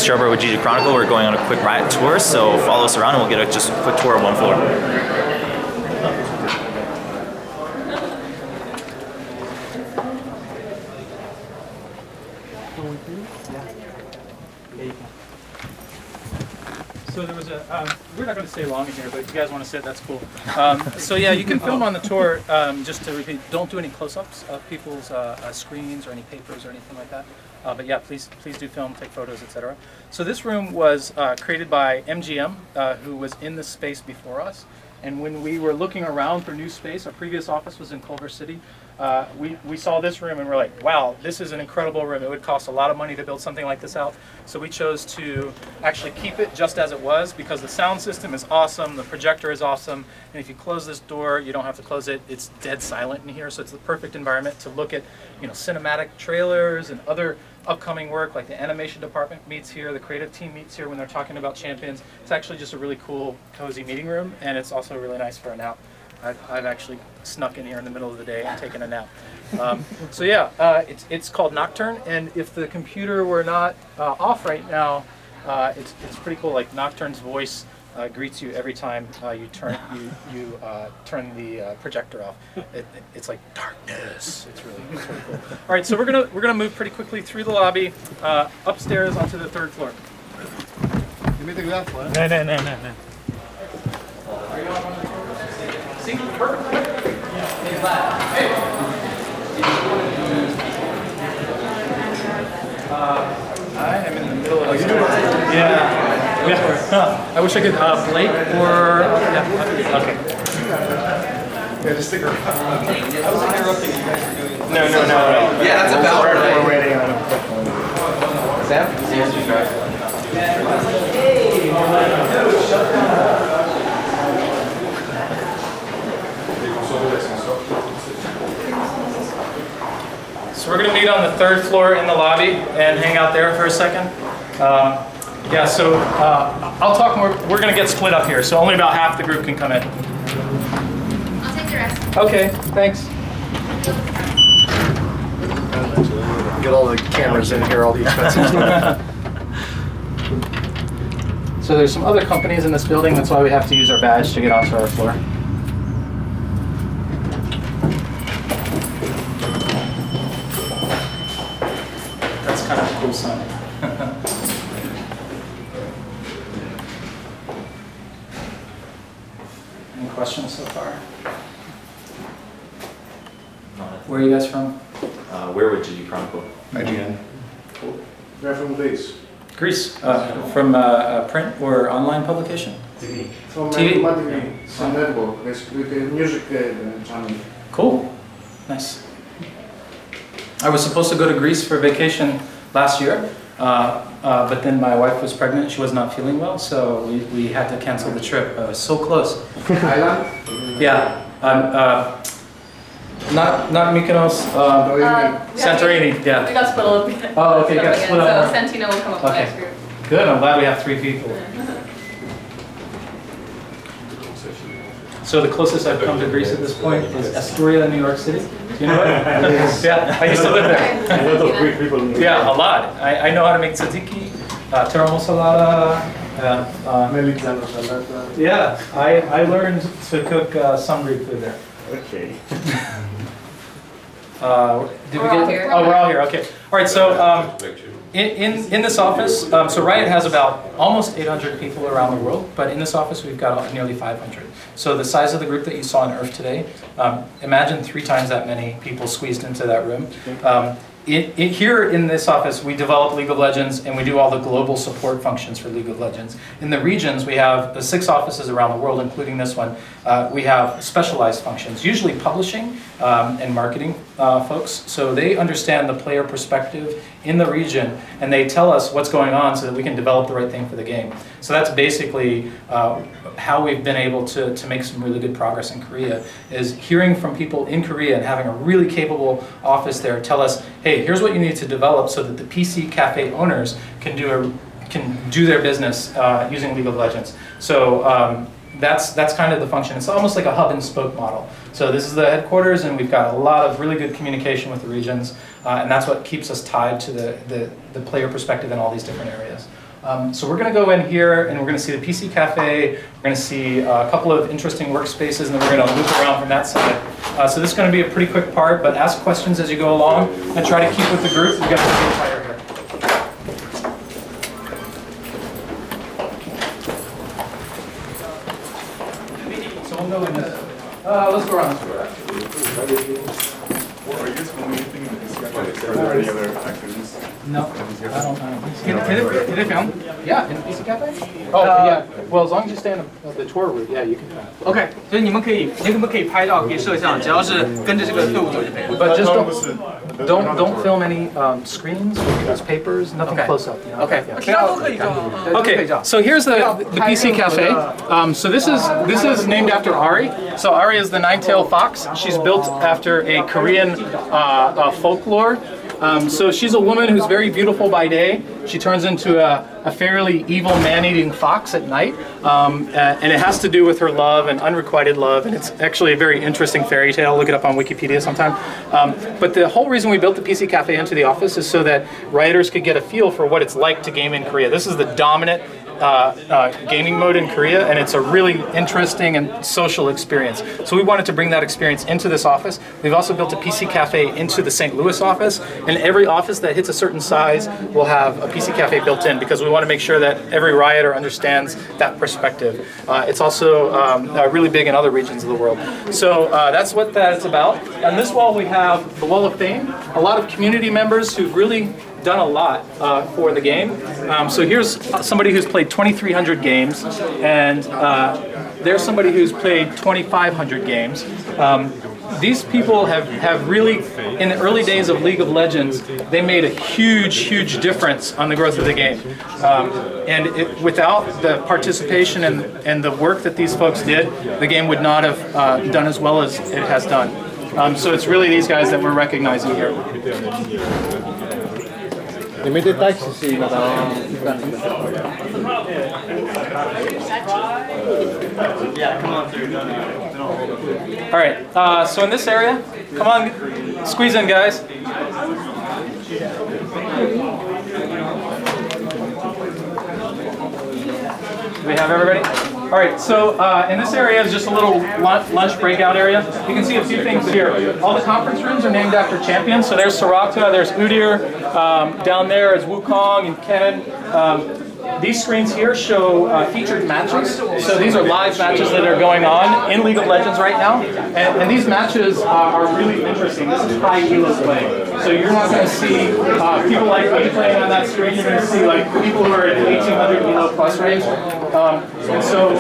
Chobra with ggChronicle. We're going on a quick Riot tour, so follow us around and we'll get just a quick tour of one floor. So there was a, we're not going to stay long in here, but if you guys want to sit, that's cool. So yeah, you can film on the tour, just to repeat, don't do any close-ups of people's screens or any papers or anything like that. But yeah, please do film, take photos, etc. So this room was created by MGM, who was in this space before us. And when we were looking around for new space, our previous office was in Culver City. We saw this room and we're like, wow, this is an incredible room. It would cost a lot of money to build something like this out. So we chose to actually keep it just as it was because the sound system is awesome, the projector is awesome, and if you close this door, you don't have to close it. It's dead silent in here, so it's the perfect environment to look at, cinematic trailers and other upcoming work, like the animation department meets here, the creative team meets here when they're talking about champions. It's actually just a really cool, cozy meeting room, and it's also really nice for a nap. I've actually snuck in here in the middle of the day and taken a nap. So yeah, it's called Nocturne, and if the computer were not off right now, it's pretty cool. Like Nocturne's voice greets you every time you turn the projector off. It's like darkness. It's really cool. All right, so we're gonna move pretty quickly through the lobby, upstairs onto the third floor. Give me the glass one. No. See, perfect. I am in the middle of. Yeah. I wish I could Blake or okay. Yeah, just stick around. I was interrupting you guys were doing. No. Yeah, that's about right. We're waiting on him. Sam? Sam's just right. So we're going to meet on the third floor in the lobby and hang out there for a second. Yeah, so I'll talk more. We're going to get split up here, so only about half the group can come in. I'll take the rest. Okay, thanks. Get all the cameras in here, all the expensive stuff. So there's some other companies in this building. That's why we have to use our badge to get onto our floor. That's kind of a cool sign. Any questions so far? Where are you guys from? Where would ggChronicle? IGN. Cool. They're from Greece. Greece. From print or online publication? TV. From TV? TV. Some network. Basically, the music channel. Cool. Nice. I was supposed to go to Greece for vacation last year, but then my wife was pregnant. She was not feeling well, so we had to cancel the trip. I was so close. Island? Yeah. Not Mykonos. Santorini. Yeah. We got split a little bit. Oh, okay. Got split up. So Santino will come up next group. Good. I'm glad we have 3 people. So the closest I've come to Greece at this point is Astoria, New York City. Do you know it? Yeah, I used to live there. A lot of Greek people. Yeah, a lot. I know how to make tzatziki, tiramisu salata. Melitano salata. Yeah, I learned to cook some Greek food there. Okay. Did We're all here. Oh, we're all here. Okay. All right. So in this office, so Riot has about almost 800 people around the world, but in this office we've got nearly 500. So the size of the group that you saw in Earth today, imagine 3 times that many people squeezed into that room. Here in this office, we develop League of Legends and we do all the global support functions for League of Legends. In the regions, we have 6 offices around the world, including this one. We have specialized functions, usually publishing and marketing folks. So they understand the player perspective in the region and they tell us what's going on so that we can develop the right thing for the game. So that's basically how we've been able to make some really good progress in Korea, is hearing from people in Korea and having a really capable office there tell us, hey, here's what you need to develop so that the PC cafe owners can do their business using League of Legends. So that's kind of the function. It's almost like a hub and spoke model. So this is the headquarters, and we've got a lot of really good communication with the regions, and that's what keeps us tied to the player perspective in all these different areas. So we're going to go in here and we're going to see the PC Cafe, we're going to see a couple of interesting workspaces, and then we're going to loop around from that side. So this is going to be a pretty quick part, but ask questions as you go along and try to keep with the group. We've got the entire here. So we'll go in this. Let's go around. No, I don't know. Can it film? Yeah, in the PC Cafe? Oh, yeah. Well, as long as you stay on the tour route, yeah, you can film. OK，所以你们可以拍照，可以摄像，只要是跟着这个队伍走就可以了。 But just don't film any screens or people's papers, nothing close up. You know? OK， Yeah. 其他都可以照。 Okay, so here's the PC Cafe. So this is named after Ari. So Ari is the nine-tailed fox. She's built after a Korean folklore. So she's a woman who's very beautiful by day. She turns into a fairly evil man-eating fox at night. And it has to do with her love and unrequited love. And it's actually a very interesting fairy tale. Look it up on Wikipedia sometime. But the whole reason we built the PC Cafe into the office is so that writers could get a feel for what it's like to game in Korea. This is the dominant gaming mode in Korea, and it's a really interesting and social experience. So we wanted to bring that experience into this office. We've also built a PC Cafe into the St. Louis office, and every office that hits a certain size will have a PC Cafe built in because we want to make sure that every rioter understands that perspective. It's also really big in other regions of the world. So that's what that's about. On this wall we have the Wall of Fame, a lot of community members who've really done a lot for the game. So here's somebody who's played 2,300 games, and there's somebody who's played 2,500 games. These people have really, in the early days of League of Legends, they made a huge difference on the growth of the game. And without the participation and the work that these folks did, the game would not have done as well as it has done. So it's really these guys that we're recognizing here. All right, so in this area, come on, squeeze in, guys. Do we have everybody? All right, so in this area is just a little lunch breakout area. You can see a few things here. All the conference rooms are named after champions. So there's Soraka, there's Udyr, down there is Wukong and Ken. These screens here show featured matches. So these are live matches that are going on in League of Legends right now. And these matches are really interesting. This is high elo play. So you're not going to see people like me playing on that screen. You're going to see like people who are at 1,800 elo plus range. And so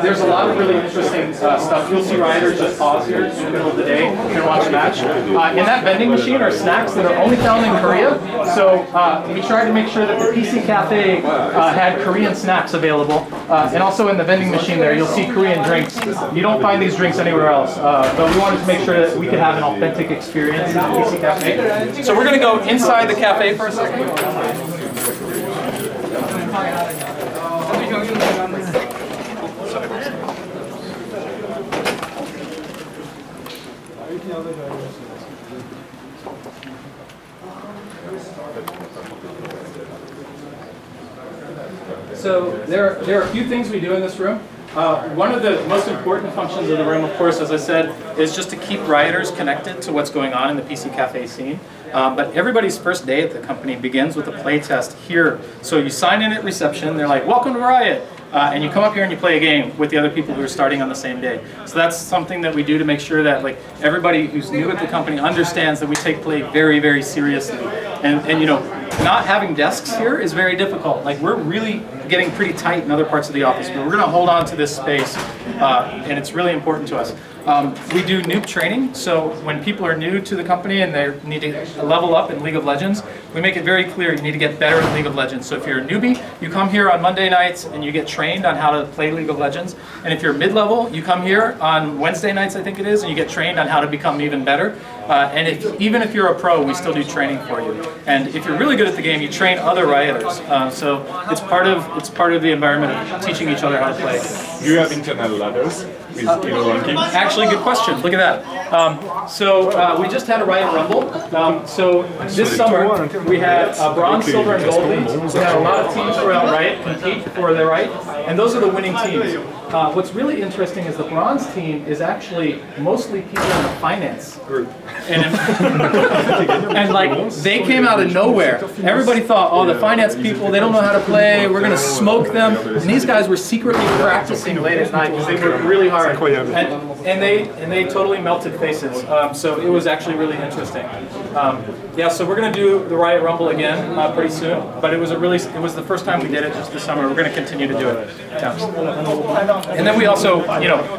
there's a lot of really interesting stuff. You'll see riders just pause here in the middle of the day and watch a match. In that vending machine are snacks that are only found in Korea. So we tried to make sure that the PC Cafe had Korean snacks available. And also in the vending machine there, you'll see Korean drinks. You don't find these drinks anywhere else. But we wanted to make sure that we could have an authentic experience in the PC Cafe. So we're going to go inside the cafe for a second. So there are a few things we do in this room. One of the most important functions of the room, of course, as I said, is just to keep rioters connected to what's going on in the PC Cafe scene. But everybody's first day at the company begins with a play test here. So you sign in at reception, they're like, welcome to Riot. And you come up here and you play a game with the other people who are starting on the same day. So that's something that we do to make sure that like everybody who's new at the company understands that we take play very seriously. And you know, not having desks here is very difficult. Like we're really getting pretty tight in other parts of the office, but we're going to hold on to this space, and it's really important to us. We do noob training, so when people are new to the company and they need to level up in League of Legends, we make it very clear you need to get better at League of Legends. So if you're a newbie, you come here on Monday nights and you get trained on how to play League of Legends. And if you're mid-level, you come here on Wednesday nights, I think it is, and you get trained on how to become even better. And even if you're a pro, we still do training for you. And if you're really good at the game, you train other rioters. So it's part of the environment of teaching each other how to play. Do you have internal ladders with ranking? Actually, good question. Look at that. We just had a Riot Rumble. So this summer we had bronze, silver, and gold leagues. We had a lot of teams around Riot compete for their right, and those are the winning teams. What's really interesting is the bronze team is actually mostly people in the finance group. And like they came out of nowhere. Everybody thought, oh, the finance people, they don't know how to play, we're gonna smoke them. And these guys were secretly practicing late at night because they worked really hard. And they totally melted faces. So it was actually really interesting. Yeah, so we're gonna do the Riot Rumble again pretty soon. But it was the first time we did it just this summer. We're gonna continue to do it. Yeah. And then we also,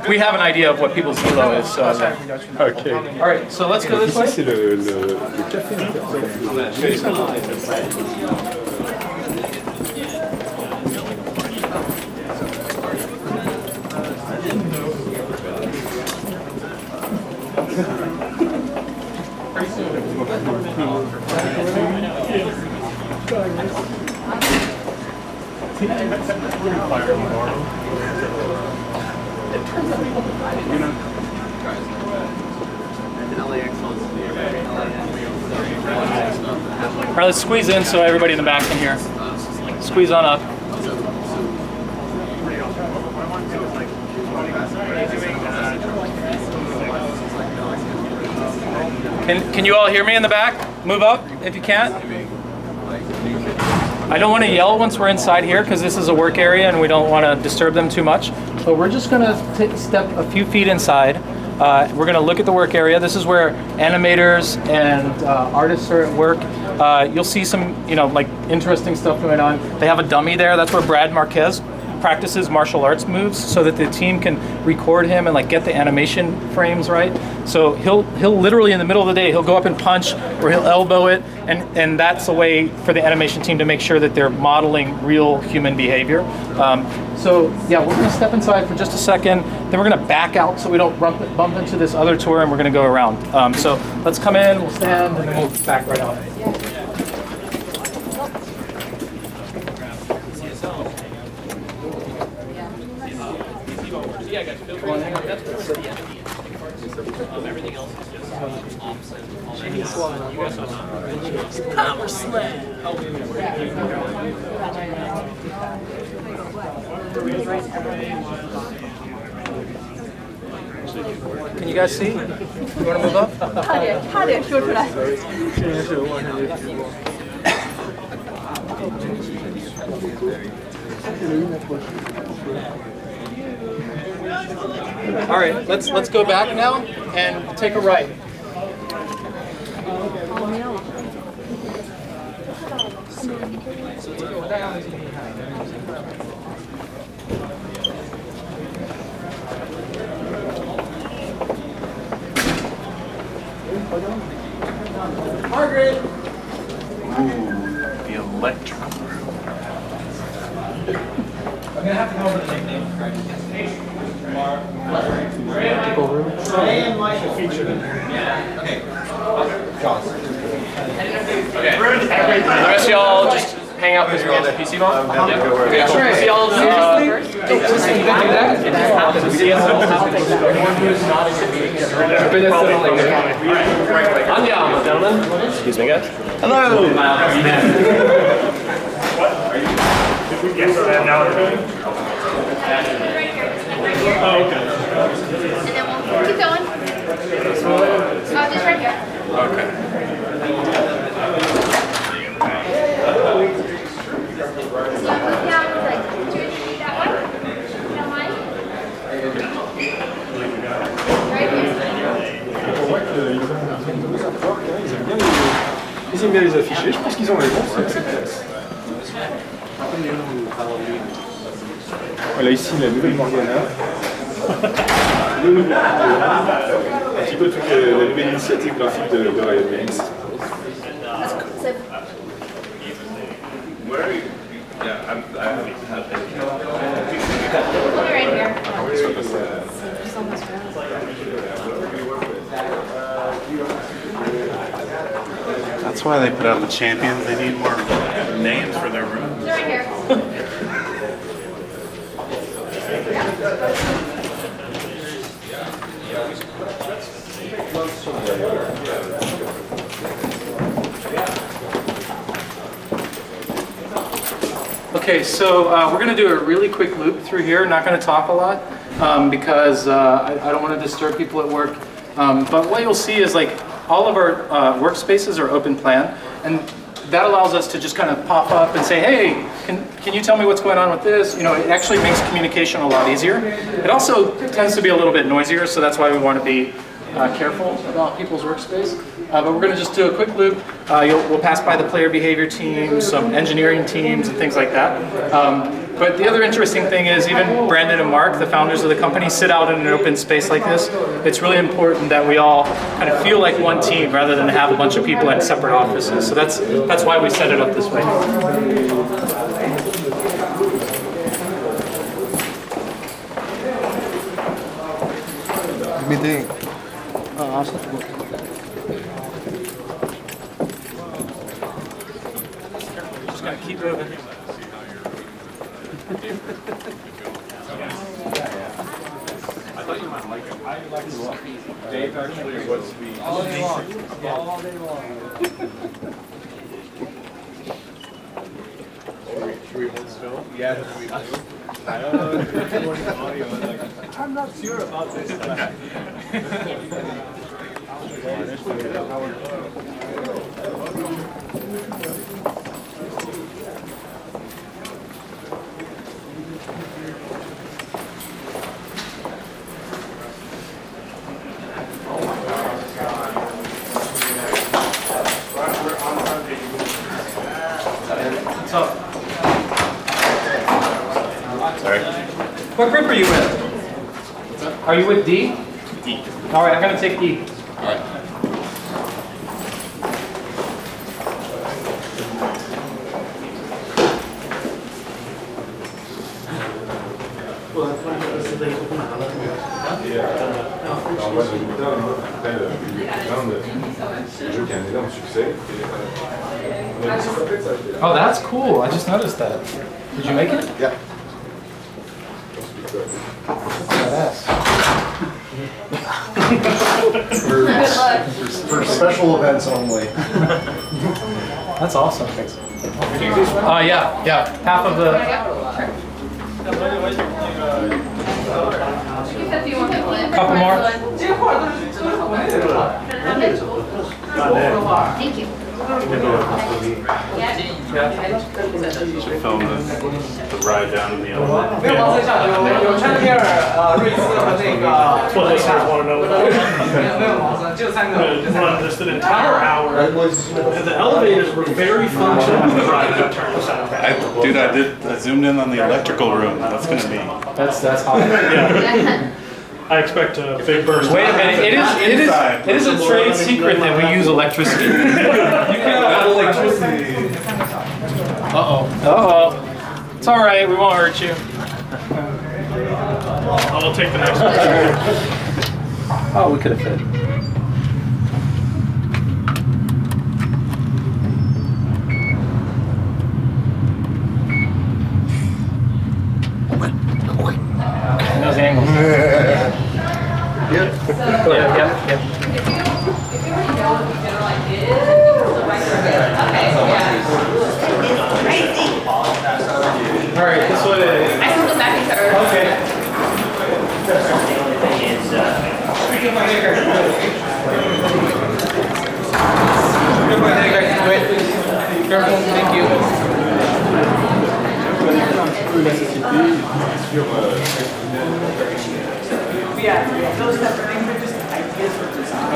we have an idea of what people's elo is. So. Okay. All right, so let's go this way. C'est le café. All right, let's squeeze in so everybody in the back can hear. Squeeze on up. Can you all hear me in the back? Move up if you can. I don't want to yell once we're inside here because this is a work area and we don't want to disturb them too much. So we're just going to step a few feet inside. We're going to look at the work area. This is where animators and artists are at work. You'll see some, like interesting stuff going on. They have a dummy there. That's where Brad Marquez practices martial arts moves so that the team can record him and like get the animation frames right. So he'll literally in the middle of the day, he'll go up and punch or he'll elbow it. And that's a way for the animation team to make sure that they're modeling real human behavior. So yeah, we're gonna step inside for just a second. Then we're gonna back out so we don't bump into this other tour and we're gonna go around. So let's come in, we'll stand, and then we'll back right out. Everything else is just opposite. Power slam. Can you guys see? You wanna move up? 差点说出来。 All right, let's go back now and take a right. Margaret. The electron. I'm gonna have to go over the nickname. Okay. The rest of y'all just hang out because we're getting the PC ball? Okay, cool. We'll see y'all first. Andiamo, gentlemen. Excuse me, guys. Hello. Oh, okay. And then we'll keep going. Oh, just right here. Okay. So move down like 2 or 3 that way. You don't mind? Ils aiment bien les afficher, je pense qu'ils ont les bons. Voilà ici la nouvelle Morgana. Le nouveau. Un petit peu toute la nouvelle initiative graphique de Riot Games. So, Where are you? Yeah, I haven't had we'll be right here. That's why they put out the champions. They need more names for their rooms. They're right here. Okay, so we're going to do a really quick loop through here. Not going to talk a lot because I don't want to disturb people at work. But what you'll see is like all of our workspaces are open plan, and that allows us to just kind of pop up and say, hey, can you tell me what's going on with this? You know, it actually makes communication a lot easier. It also tends to be a little bit noisier, so that's why we want to be careful about people's workspace. But we're going to just do a quick loop. We'll pass by the player behavior teams, some engineering teams, and things like that. But the other interesting thing is even Brandon and Mark, the founders of the company, sit out in an open space like this. It's really important that we all kind of feel like one team rather than have a bunch of people in separate offices. So that's why we set it up this way. Just gotta keep moving. Dave actually was All day long. All day long. Should we hold still? Yeah, we do. I'm not sure about this. What's up? Sorry. What group are you with? Are you with D? D. All right, I'm gonna take E. All right. Oh, that's cool. I just noticed that. Did you make it? Yeah. Badass. For special events only. That's awesome. Yeah. Half of the. Couple more. Thank you. Should film the ride down in the elevator. 没有往下下流，有餐厅瑞士和那个。 That's what listeners want to know. 没有往上，就3个。 Run just an entire hour, and the elevators were very functional. The ride got turned upside down. I zoomed in on the electrical room. That's gonna be. That's hot. Yeah. I expect a big burst. Wait a minute. It is a trade secret that we use electricity. You can electricity. Uh-oh. It's all right. We won't hurt you. I'll take the next one. Oh, we could have fit. And those angles. Yep. All right, this way. I can go back into Earth. Okay. Careful, thank you. Yeah, those type of things are just ideas for design.